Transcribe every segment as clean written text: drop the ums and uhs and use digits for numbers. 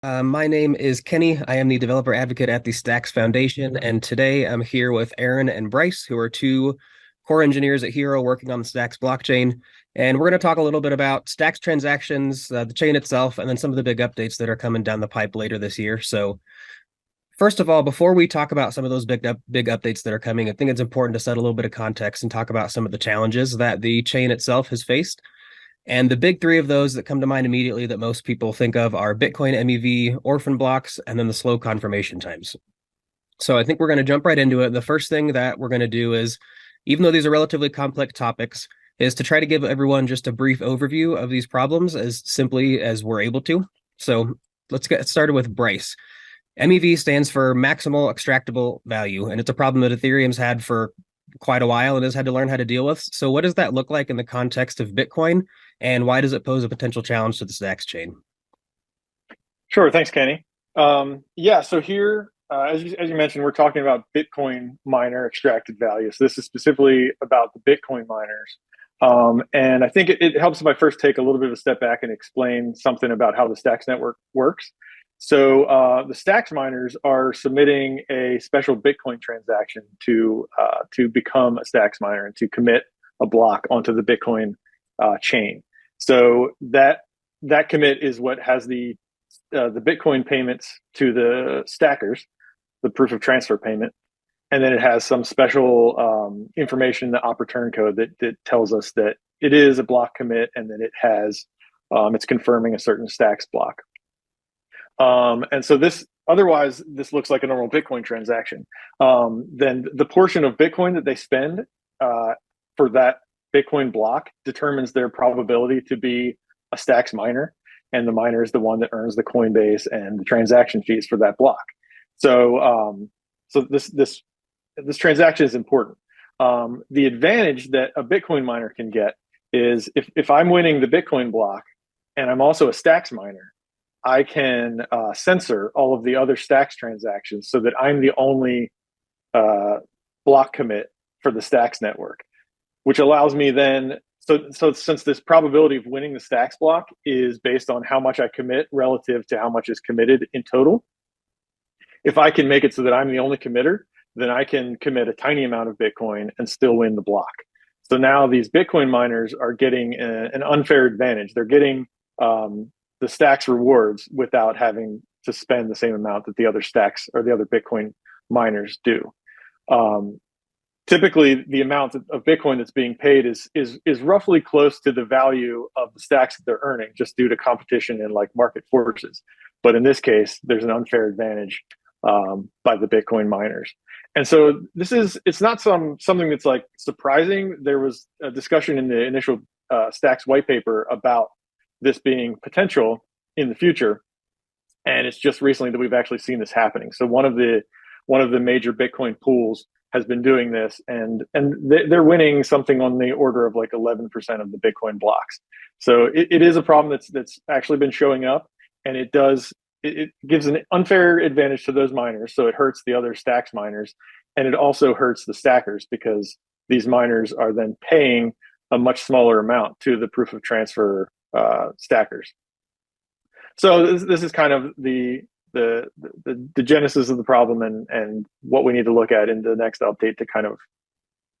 My name is Kenny. I am the developer advocate at the Stacks Foundation, and today I'm here with Aaron and Brice, who are two core engineers at Hiro working on the Stacks blockchain. And we're going to talk a little bit about Stacks transactions, the chain itself, and then some of the big updates that are coming down the pipe later this year. So, first of all, before we talk about some of those big updates that are coming, I think it's important to set a little bit of context and talk about some of the challenges that the chain itself has faced. And the big three of those that come to mind immediately that most people think of are Bitcoin MEV, orphan blocks, and then the slow confirmation times. So I think we're going to jump right into it. The first thing that we're going to do is, even though these are relatively complex topics, is to try to give everyone just a brief overview of these problems as simply as we're able to. So let's get started with Brice. MEV stands for maximal extractable value, and it's a problem that Ethereum's had for quite a while and has had to learn how to deal with. So, what does that look like in the context of Bitcoin, and why does it pose a potential challenge to the Stacks chain? Sure. Thanks, Kenny. Yeah, so here, as you mentioned, we're talking about Bitcoin miner extracted value. So this is specifically about the Bitcoin miners. And I think it helps if I first take a little bit of a step back and explain something about how the Stacks network works. So the Stacks miners are submitting a special Bitcoin transaction to become a Stacks miner and to commit a block onto the Bitcoin chain. So that commit is what has the Bitcoin payments to the stackers, the proof of transfer payment, and then it has some special information, the op return code that tells us that it is a block commit, and then it has it's confirming a certain stacks block. And so this looks like a normal Bitcoin transaction. Then the portion of Bitcoin that they spend for that Bitcoin block determines their probability to be a stacks miner, and the miner is the one that earns the Coinbase and the transaction fees for that block. So this transaction is important. The advantage that a Bitcoin miner can get is if I'm winning the Bitcoin block and I'm also a stacks miner, I can censor all of the other stacks transactions so that I'm the only block commit for the stacks network, which allows me then. So since this probability of winning the stacks block is based on how much I commit relative to how much is committed in total, if I can make it so that I'm the only committer, then I can commit a tiny amount of Bitcoin and still win the block. So now these Bitcoin miners are getting an unfair advantage. They're getting the stacks rewards without having to spend the same amount that the other stacks or the other Bitcoin miners do. Typically, the amount of Bitcoin that's being paid is roughly close to the value of the stacks that they're earning, just due to competition and like market forces. But in this case, there's an unfair advantage by the Bitcoin miners. And so it's not something that's like surprising. There was a discussion in the initial Stacks white paper about this being potential in the future, and it's just recently that we've actually seen this happening. So one of the major Bitcoin pools has been doing this, and they're winning something on the order of like 11% of the Bitcoin blocks. So it is a problem that's actually been showing up, and it gives an unfair advantage to those miners. So it hurts the other stacks miners, and it also hurts the stackers because these miners are then paying a much smaller amount to the proof of transfer stackers. So this is kind of the genesis of the problem and what we need to look at in the next update to kind of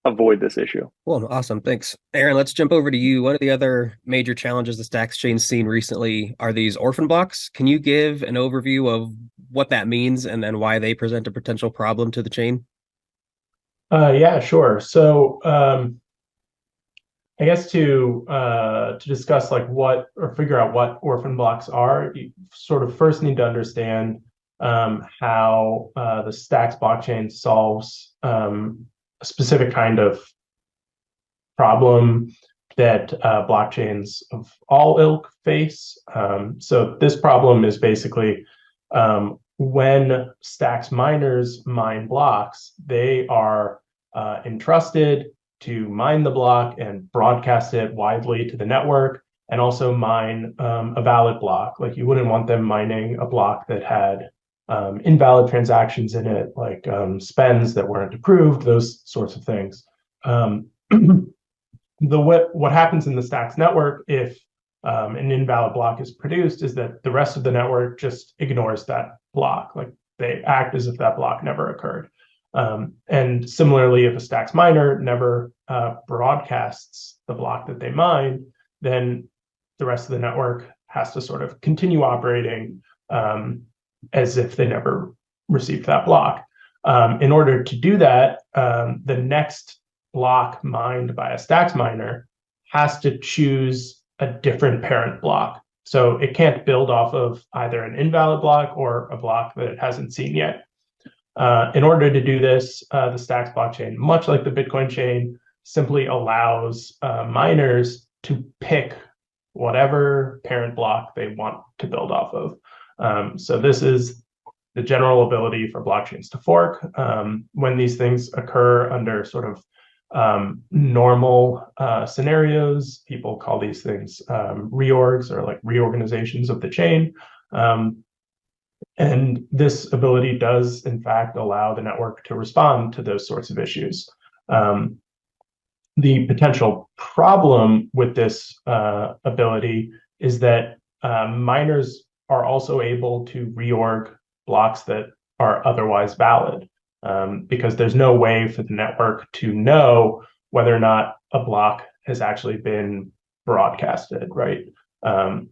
avoid this issue. Well, awesome. Thanks. Aaron, let's jump over to you. One of the other major challenges the Stacks chain's seen recently are these orphan blocks. Can you give an overview of what that means and then why they present a potential problem to the chain? Yeah, sure. So I guess to discuss like what or figure out what orphan blocks are, you sort of first need to understand how the Stacks blockchain solves a specific kind of problem that blockchains of all ilk face. So this problem is basically when Stacks miners mine blocks, they are entrusted to mine the block and broadcast it widely to the network, and also mine a valid block. Like you wouldn't want them mining a block that had invalid transactions in it, like spends that weren't approved, those sorts of things. What happens in the Stacks network if an invalid block is produced is that the rest of the network just ignores that block. Like they act as if that block never occurred. And similarly, if a Stacks miner never broadcasts the block that they mine, then the rest of the network has to sort of continue operating as if they never received that block. In order to do that, the next block mined by a Stacks miner has to choose a different parent block. So it can't build off of either an invalid block or a block that it hasn't seen yet. In order to do this, the Stacks blockchain, much like the Bitcoin chain, simply allows miners to pick whatever parent block they want to build off of. So this is the general ability for blockchains to fork. When these things occur under sort of normal scenarios, people call these things reorgs or like reorganizations of the chain. And this ability does, in fact, allow the network to respond to those sorts of issues. The potential problem with this ability is that miners are also able to reorg blocks that are otherwise valid, because there's no way for the network to know whether or not a block has actually been broadcasted, right?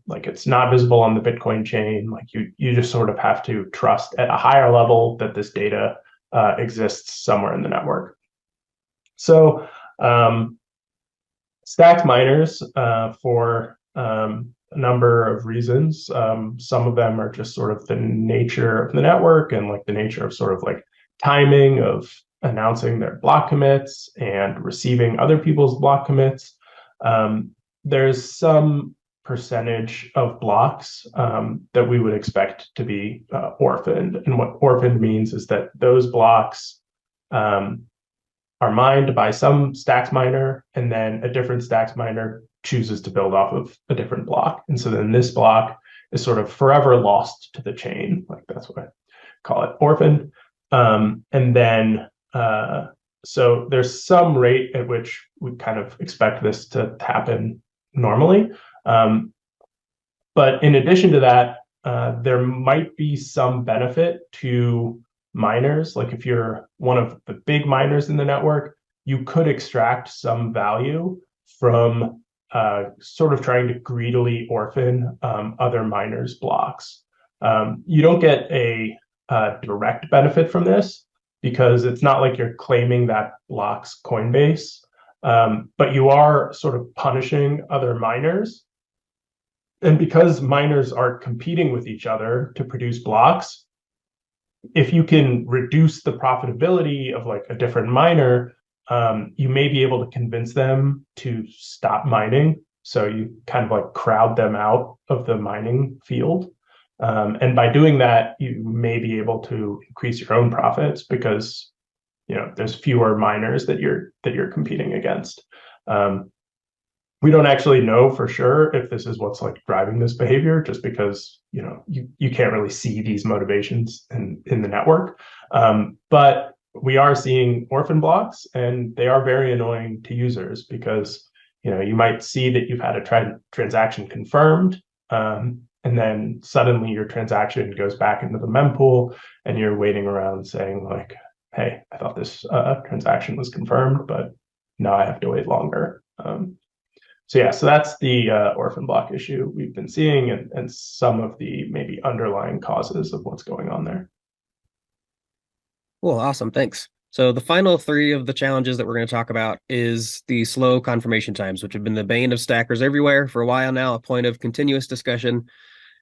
Like it's not visible on the Bitcoin chain. Like you just sort of have to trust at a higher level that this data exists somewhere in the network. So Stacks miners, for a number of reasons, some of them are just sort of the nature of the network and like the nature of sort of like timing of announcing their block commits and receiving other people's block commits. There's some percentage of blocks that we would expect to be orphaned. And what orphaned means is that those blocks are mined by some Stacks miner, and then a different Stacks miner chooses to build off of a different block. And so then this block is sort of forever lost to the chain. Like that's what I call it, orphaned. And then so there's some rate at which we kind of expect this to happen normally. But in addition to that, there might be some benefit to miners. Like if you're one of the big miners in the network, you could extract some value from sort of trying to greedily orphan other miners' blocks. You don't get a direct benefit from this because it's not like you're claiming that block's Coinbase, but you are sort of punishing other miners. And because miners are competing with each other to produce blocks, if you can reduce the profitability of like a different miner, you may be able to convince them to stop mining. So you kind of like crowd them out of the mining field. And by doing that, you may be able to increase your own profits because there's fewer miners that you're competing against. We don't actually know for sure if this is what's like driving this behavior, just because you can't really see these motivations in the network. But we are seeing orphan blocks, and they are very annoying to users because you might see that you've had a transaction confirmed, and then suddenly your transaction goes back into the mempool, and you're waiting around saying like, "Hey, I thought this transaction was confirmed, but now I have to wait longer." So that's the orphan block issue we've been seeing, and some of the maybe underlying causes of what's going on there. Cool, awesome, thanks. So the final three of the challenges that we're going to talk about is the slow confirmation times, which have been the bane of stackers everywhere for a while now, a point of continuous discussion.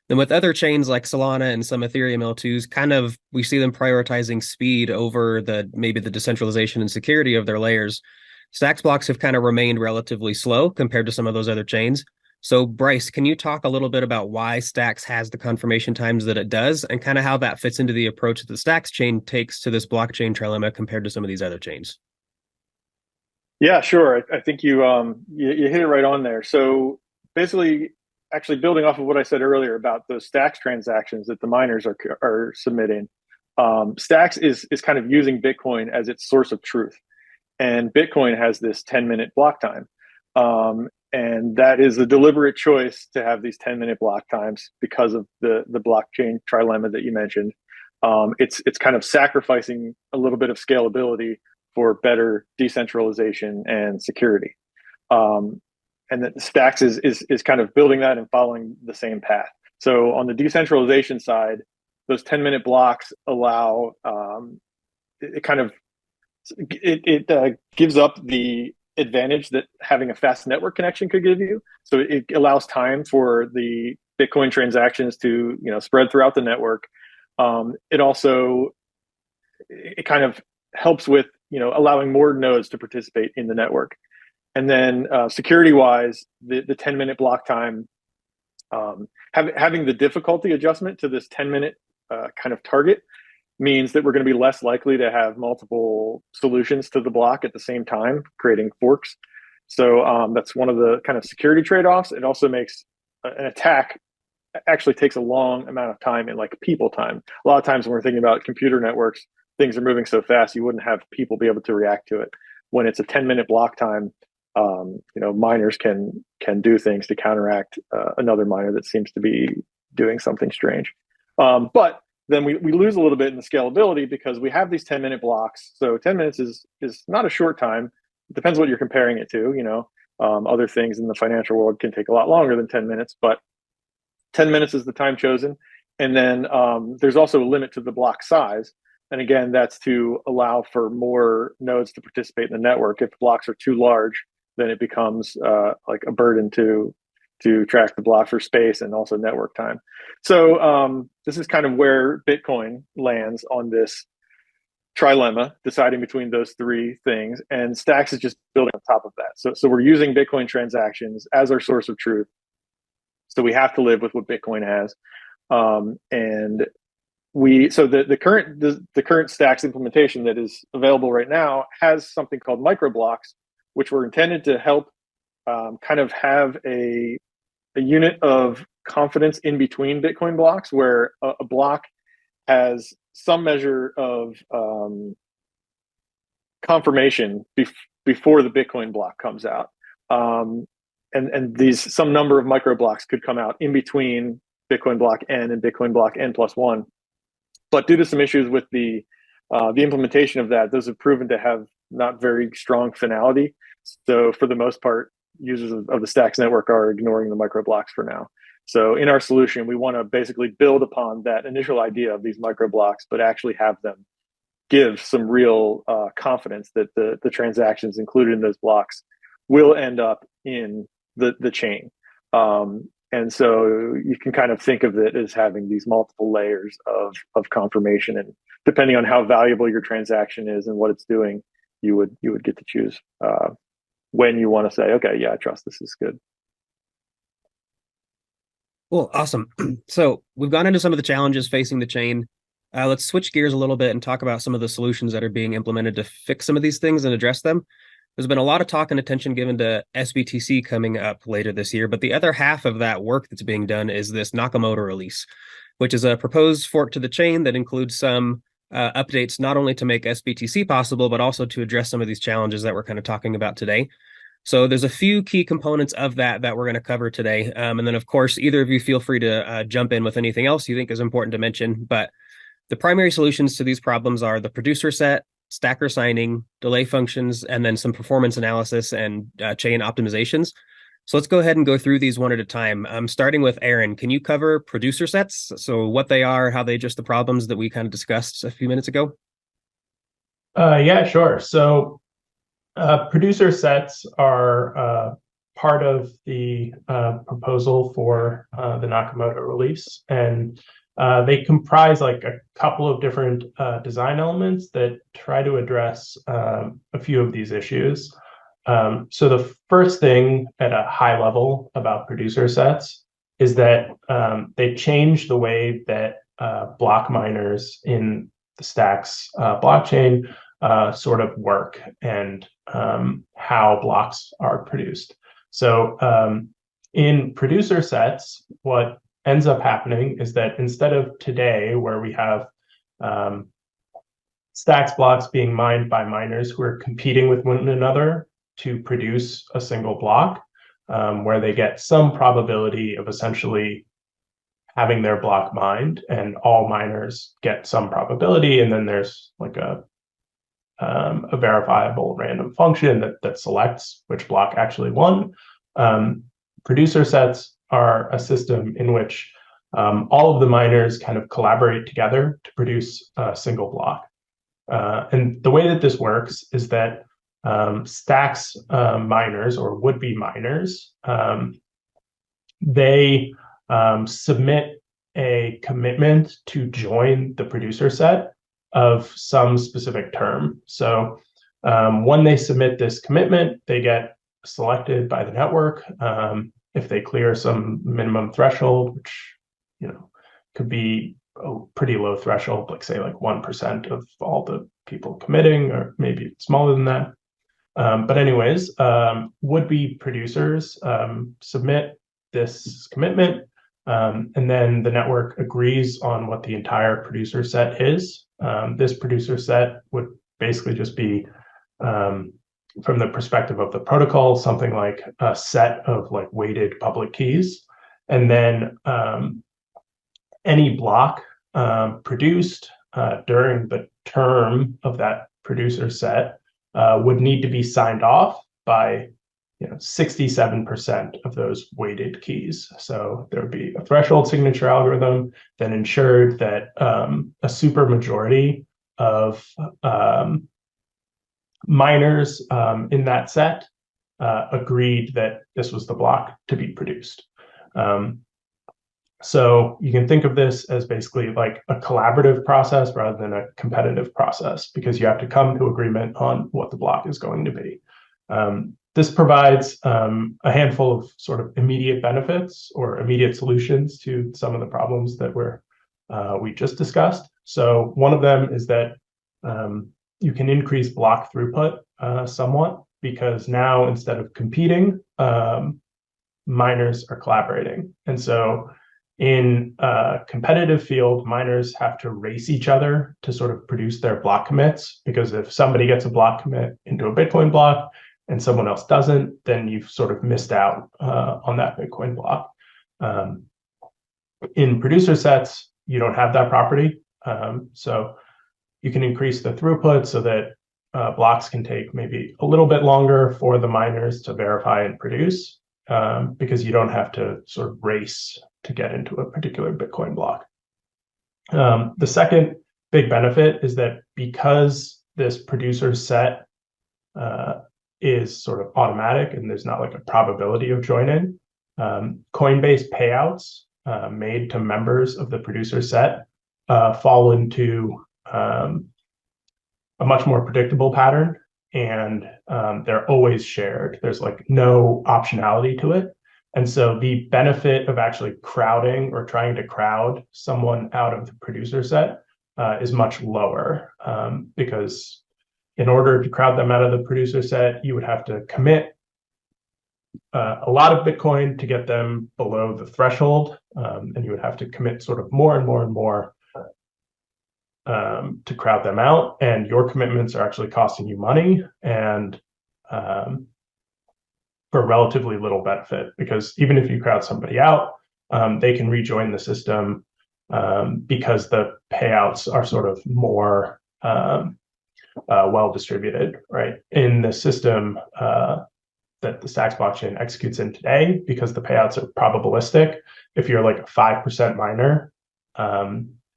Then with other chains like Solana and some Ethereum L2s, we see them prioritizing speed over maybe the decentralization and security of their layers. Stacks blocks have kind of remained relatively slow compared to some of those other chains. So Brice, can you talk a little bit about why Stacks has the confirmation times that it does and kind of how that fits into the approach that the Stacks chain takes to this blockchain trilemma compared to some of these other chains? Yeah, sure. I think you hit it right on there. So basically, actually building off of what I said earlier about those Stacks transactions that the miners are submitting, Stacks is kind of using Bitcoin as its source of truth. And Bitcoin has this 10-minute block time. And that is a deliberate choice to have these 10-minute block times because of the blockchain trilemma that you mentioned. It's kind of sacrificing a little bit of scalability for better decentralization and security. And that Stacks is kind of building that and following the same path. So on the decentralization side, those 10-minute blocks allow it gives up the advantage that having a fast network connection could give you. So it allows time for the Bitcoin transactions to spread throughout the network. It also kind of helps with allowing more nodes to participate in the network. And then security wise, the 10-minute block time, having the difficulty adjustment to this 10-minute kind of target means that we're going to be less likely to have multiple solutions to the block at the same time, creating forks. So that's one of the kind of security trade-offs. It also makes an attack actually takes a long amount of time in like people time. A lot of times when we're thinking about computer networks, things are moving so fast, you wouldn't have people be able to react to it. When it's a 10-minute block time, miners can do things to counteract another miner that seems to be doing something strange. But then we lose a little bit in the scalability because we have these 10-minute blocks. So 10 minutes is not a short time. It depends what you're comparing it to. Other things in the financial world can take a lot longer than 10 minutes, but 10 minutes is the time chosen. And then there's also a limit to the block size. And again, that's to allow for more nodes to participate in the network. If the blocks are too large, then it becomes like a burden to track the block for space and also network time. So this is kind of where Bitcoin lands on this trilemma, deciding between those three things. And Stacks is just building on top of that. So we're using Bitcoin transactions as our source of truth. So we have to live with what Bitcoin has. And the current Stacks implementation that is available right now has something called microblocks, which were intended to help kind of have a unit of confidence in between Bitcoin blocks, where a block has some measure of confirmation before the Bitcoin block comes out. And these some number of microblocks could come out in between Bitcoin block N and Bitcoin block N+1. But due to some issues with the implementation of that, those have proven to have not very strong finality. So for the most part, users of the Stacks network are ignoring the microblocks for now. So in our solution, we want to basically build upon that initial idea of these microblocks, but actually have them give some real confidence that the transactions included in those blocks will end up in the chain. And so you can kind of think of it as having these multiple layers of confirmation, and depending on how valuable your transaction is and what it's doing, you would get to choose when you want to say, okay, yeah, I trust this is good. Well, awesome. So we've gone into some of the challenges facing the chain. Let's switch gears a little bit and talk about some of the solutions that are being implemented to fix some of these things and address them. There's been a lot of talk and attention given to SBTC coming up later this year, but the other half of that work that's being done is this Nakamoto Release, which is a proposed fork to the chain that includes some updates not only to make SBTC possible, but also to address some of these challenges that we're kind of talking about today. So there's a few key components of that we're going to cover today. And then, of course, either of you feel free to jump in with anything else you think is important to mention. But the primary solutions to these problems are the producer set, stacker signing, delay functions, and then some performance analysis and chain optimizations. So let's go ahead and go through these one at a time. Starting with Aaron, can you cover producer sets? So what they are, how they address the problems that we kind of discussed a few minutes ago? Yeah, sure. So producer sets are part of the proposal for the Nakamoto release, and they comprise like a couple of different design elements that try to address a few of these issues. So the first thing at a high level about producer sets is that they change the way that block miners in the Stacks blockchain sort of work and how blocks are produced. So in producer sets, what ends up happening is that instead of today, where we have Stacks blocks being mined by miners who are competing with one another to produce a single block, where they get some probability of essentially having their block mined, and all miners get some probability, and then there's like a verifiable random function that selects which block actually won. Producer sets are a system in which all of the miners kind of collaborate together to produce a single block. And the way that this works is that Stacks miners, or would-be miners, they submit a commitment to join the producer set of some specific term. So when they submit this commitment, they get selected by the network if they clear some minimum threshold, which could be a pretty low threshold, like say like 1% of all the people committing, or maybe smaller than that. But anyways, would-be producers submit this commitment, and then the network agrees on what the entire producer set is. This producer set would basically just be, from the perspective of the protocol, something like a set of like weighted public keys. And then any block produced during the term of that producer set would need to be signed off by 67% of those weighted keys. So there would be a threshold signature algorithm that ensured that a super majority of miners in that set agreed that this was the block to be produced. So you can think of this as basically like a collaborative process rather than a competitive process, because you have to come to agreement on what the block is going to be. This provides a handful of sort of immediate benefits or immediate solutions to some of the problems that we just discussed. So one of them is that you can increase block throughput somewhat, because now instead of competing, miners are collaborating. And so in a competitive field, miners have to race each other to sort of produce their block commits, because if somebody gets a block commit into a Bitcoin block and someone else doesn't, then you've sort of missed out on that Bitcoin block. In producer sets, you don't have that property. So you can increase the throughput so that blocks can take maybe a little bit longer for the miners to verify and produce, because you don't have to sort of race to get into a particular Bitcoin block. The second big benefit is that because this producer set is sort of automatic and there's not like a probability of joining, Coinbase payouts made to members of the producer set fall into a much more predictable pattern, and they're always shared. There's like no optionality to it. And so the benefit of actually crowding or trying to crowd someone out of the producer set is much lower, because in order to crowd them out of the producer set, you would have to commit a lot of Bitcoin to get them below the threshold, and you would have to commit sort of more and more and more to crowd them out, and your commitments are actually costing you money, and for relatively little benefit, because even if you crowd somebody out, they can rejoin the system because the payouts are sort of more well distributed, right? In the system that the Stacks blockchain executes in today, because the payouts are probabilistic, if you're like a 5% miner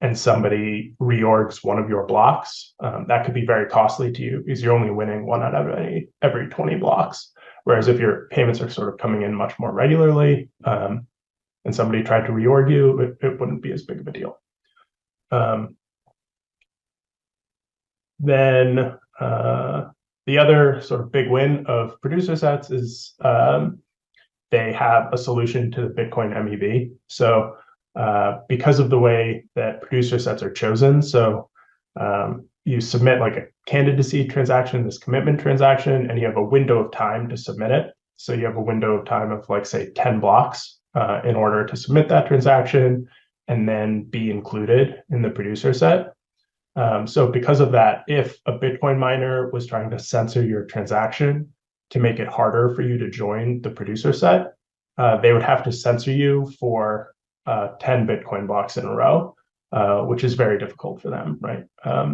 and somebody reorgs one of your blocks, that could be very costly to you, because you're only winning one out of every 20 blocks. Whereas if your payments are sort of coming in much more regularly, and somebody tried to reorg you, it wouldn't be as big of a deal. Then the other sort of big win of producer sets is they have a solution to the Bitcoin MEV. So because of the way that producer sets are chosen, so you submit like a candidacy transaction, this commitment transaction, and you have a window of time to submit it. So you have a window of time of like, say, 10 blocks in order to submit that transaction and then be included in the producer set. So because of that, if a Bitcoin miner was trying to censor your transaction to make it harder for you to join the producer set, they would have to censor you for 10 Bitcoin blocks in a row, which is very difficult for them, right?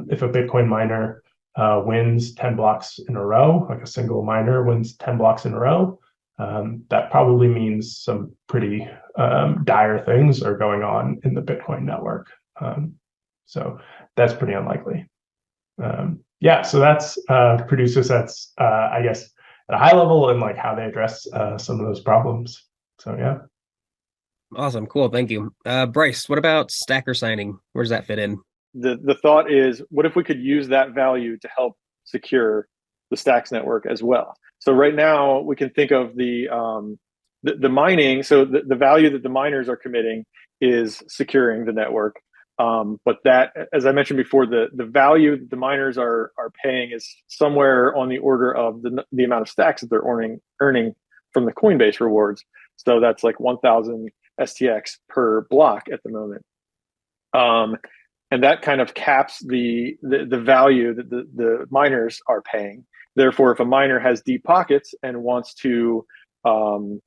If a Bitcoin miner wins 10 blocks in a row, like a single miner wins 10 blocks in a row, that probably means some pretty dire things are going on in the Bitcoin network. So that's pretty unlikely. Yeah, so that's producer sets, I guess, at a high level and like how they address some of those problems. So yeah. Awesome. Cool. Thank you. Brice, what about stacker signing? Where does that fit in? The thought is, what if we could use that value to help secure the Stacks network as well? So right now we can think of the mining. So the value that the miners are committing is securing the network. But that, as I mentioned before, the value that the miners are paying is somewhere on the order of the amount of stacks that they're earning from the Coinbase rewards. So that's like 1,000 STX per block at the moment. And that kind of caps the value that the miners are paying. Therefore, if a miner has deep pockets and wants to, kind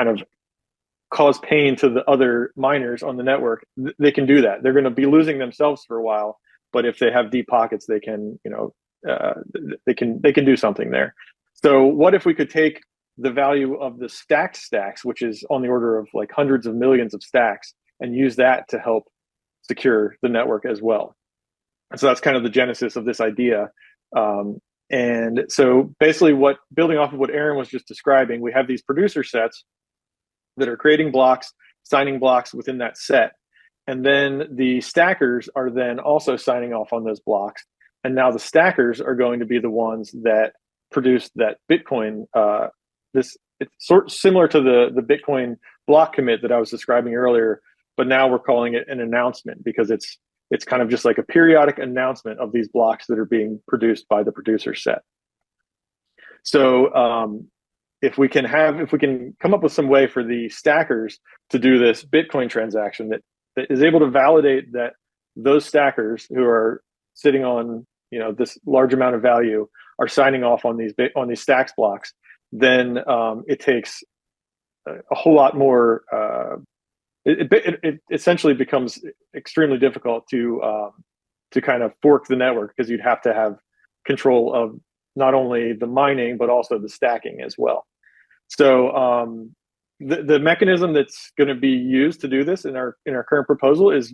of cause pain to the other miners on the network, they can do that. They're going to be losing themselves for a while, but if they have deep pockets, they can, they can do something there. So, what if we could take the value of the stacked stacks, which is on the order of like hundreds of millions of stacks, and use that to help secure the network as well? And so that's kind of the genesis of this idea. And so basically building off of what Aaron was just describing, we have these producer sets that are creating blocks, signing blocks within that set. And then the stackers are then also signing off on those blocks. And now the stackers are going to be the ones that produce that Bitcoin. It's sort of similar to the Bitcoin block commit that I was describing earlier, but now we're calling it an announcement because it's kind of just like a periodic announcement of these blocks that are being produced by the producer set. So if we can come up with some way for the stackers to do this Bitcoin transaction that is able to validate that those stackers who are sitting on this large amount of value are signing off on these stacks blocks, then it takes a whole lot more. It essentially becomes extremely difficult to kind of fork the network because you'd have to have control of not only the mining but also the stacking as well. So the mechanism that's going to be used to do this in our current proposal is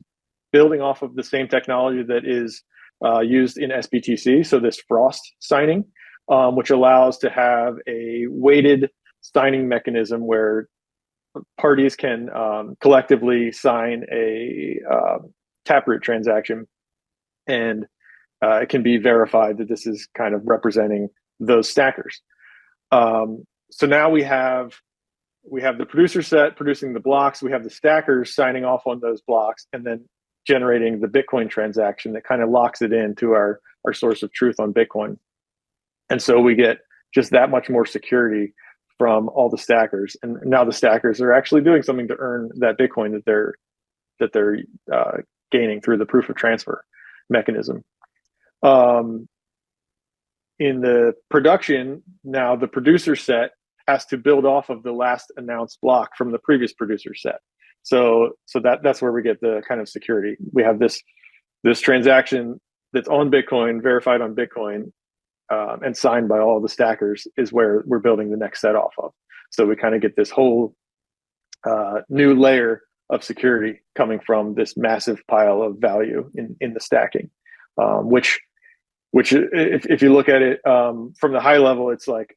building off of the same technology that is used in SBTC. So this frost signing, which allows to have a weighted signing mechanism where parties can collectively sign a taproot transaction, and it can be verified that this is kind of representing those stackers. So now we have the producer set producing the blocks, we have the stackers signing off on those blocks, and then generating the Bitcoin transaction that kind of locks it into our source of truth on Bitcoin. And so we get just that much more security from all the stackers, and now the stackers are actually doing something to earn that Bitcoin that they're gaining through the proof of transfer mechanism. In the production, now the producer set has to build off of the last announced block from the previous producer set. So that's where we get the kind of security. We have this transaction that's on Bitcoin, verified on Bitcoin, and signed by all the stackers is where we're building the next set off of. So we kind of get this whole new layer of security coming from this massive pile of value in the stacking, which if you look at it from the high level, it's like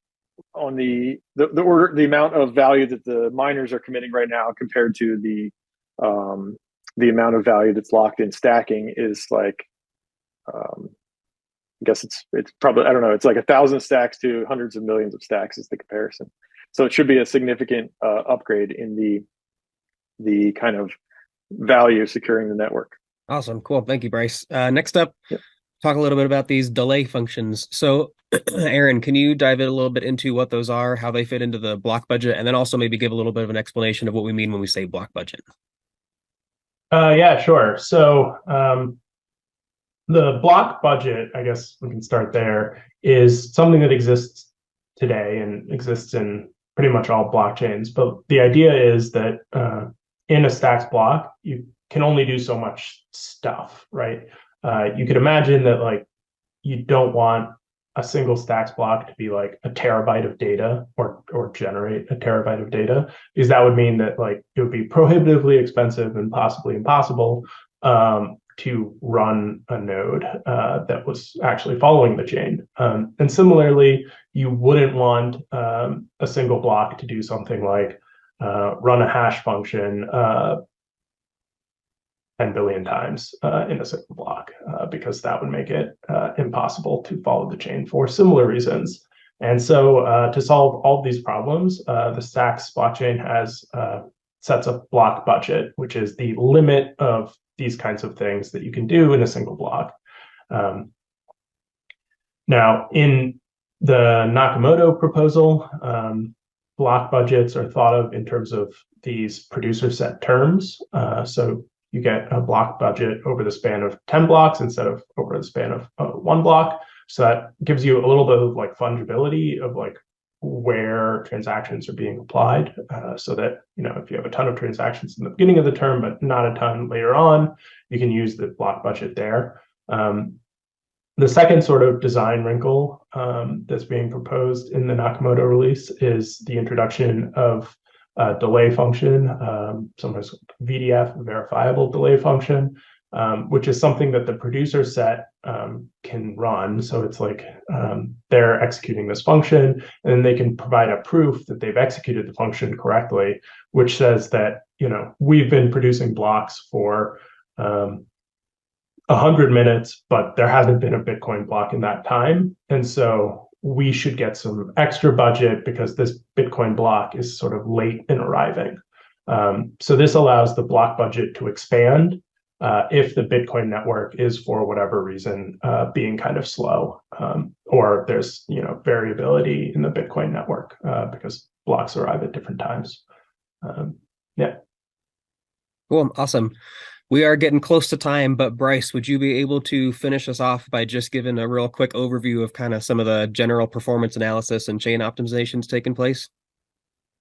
on the amount of value that the miners are committing right now compared to the amount of value that's locked in stacking is like, I guess it's probably, I don't know, it's like 1,000 stacks to hundreds of millions of stacks is the comparison. So it should be a significant upgrade in the kind of value securing the network. Awesome. Cool. Thank you, Brice. Next up, talk a little bit about these delay functions. So Aaron, can you dive in a little bit into what those are, how they fit into the block budget, and then also maybe give a little bit of an explanation of what we mean when we say block budget? Yeah, sure. So The block budget, I guess we can start there, is something that exists today and exists in pretty much all blockchains. But the idea is that in a Stacks block, you can only do so much stuff, right? You could imagine that like you don't want a single Stacks block to be like a terabyte of data or generate a terabyte of data, because that would mean that like it would be prohibitively expensive and possibly impossible to run a node that was actually following the chain. And similarly, you wouldn't want a single block to do something like run a hash function 10 billion times in a single block, because that would make it impossible to follow the chain for similar reasons. And so to solve all of these problems, the Stacks blockchain has sets a block budget, which is the limit of these kinds of things that you can do in a single block. Now, in the Nakamoto proposal, block budgets are thought of in terms of these producer set terms. So you get a block budget over the span of 10 blocks instead of over the span of one block. So that gives you a little bit of like fungibility of like where transactions are being applied, so that, you know, if you have a ton of transactions in the beginning of the term, but not a ton later on, you can use the block budget there. The second sort of design wrinkle that's being proposed in the Nakamoto release is the introduction of a delay function, sometimes VDF, verifiable delay function, which is something that the producer set can run. So it's like they're executing this function, and then they can provide a proof that they've executed the function correctly, which says that, you know, we've been producing blocks for 100 minutes, but there hasn't been a Bitcoin block in that time. And so we should get some extra budget because this Bitcoin block is sort of late in arriving. So this allows the block budget to expand if the Bitcoin network is, for whatever reason, being kind of slow, or there's, you know, variability in the Bitcoin network because blocks arrive at different times. Yeah. Cool. Awesome. We are getting close to time, but Brice, would you be able to finish us off by just giving a real quick overview of kind of some of the general performance analysis and chain optimizations taking place?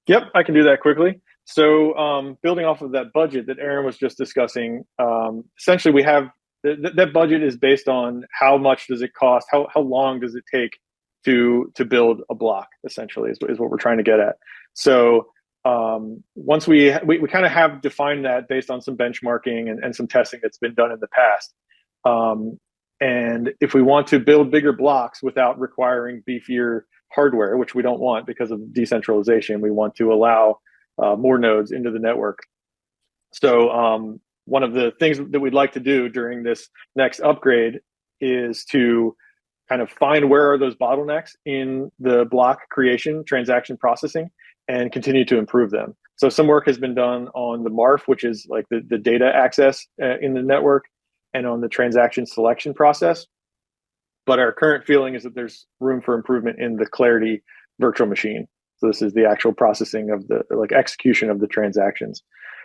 Yep, I can do that quickly. So building off of that budget that Aaron was just discussing, essentially we have that budget is based on how much does it cost, how long does it take to build a block, essentially, is what we're trying to get at. So once we kind of have defined that based on some benchmarking and some testing that's been done in the past. And if we want to build bigger blocks without requiring beefier hardware, which we don't want because of decentralization, we want to allow more nodes into the network. So one of the things that we'd like to do during this next upgrade is to kind of find where are those bottlenecks in the block creation, transaction processing, and continue to improve them. So some work has been done on the MARF, which is like the data access in the network, and on the transaction selection process. But our current feeling is that there's room for improvement in the Clarity virtual machine. So this is the actual processing of the like execution of the transactions.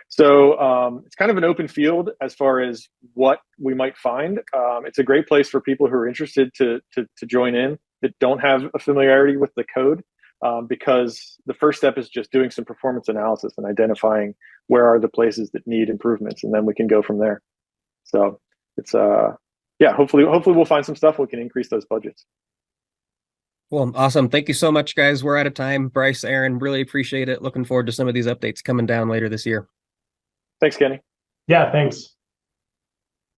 So it's kind of an open field as far as what we might find. It's a great place for people who are interested to join in that don't have a familiarity with the code. Because the first step is just doing some performance analysis and identifying where are the places that need improvements, and then we can go from there. So it's yeah, hopefully we'll find some stuff we can increase those budgets. Well, awesome. Thank you so much, guys. We're out of time. Brice, Aaron, really appreciate it. Looking forward to some of these updates coming down later this year. Thanks, Kenny. Yeah, thanks.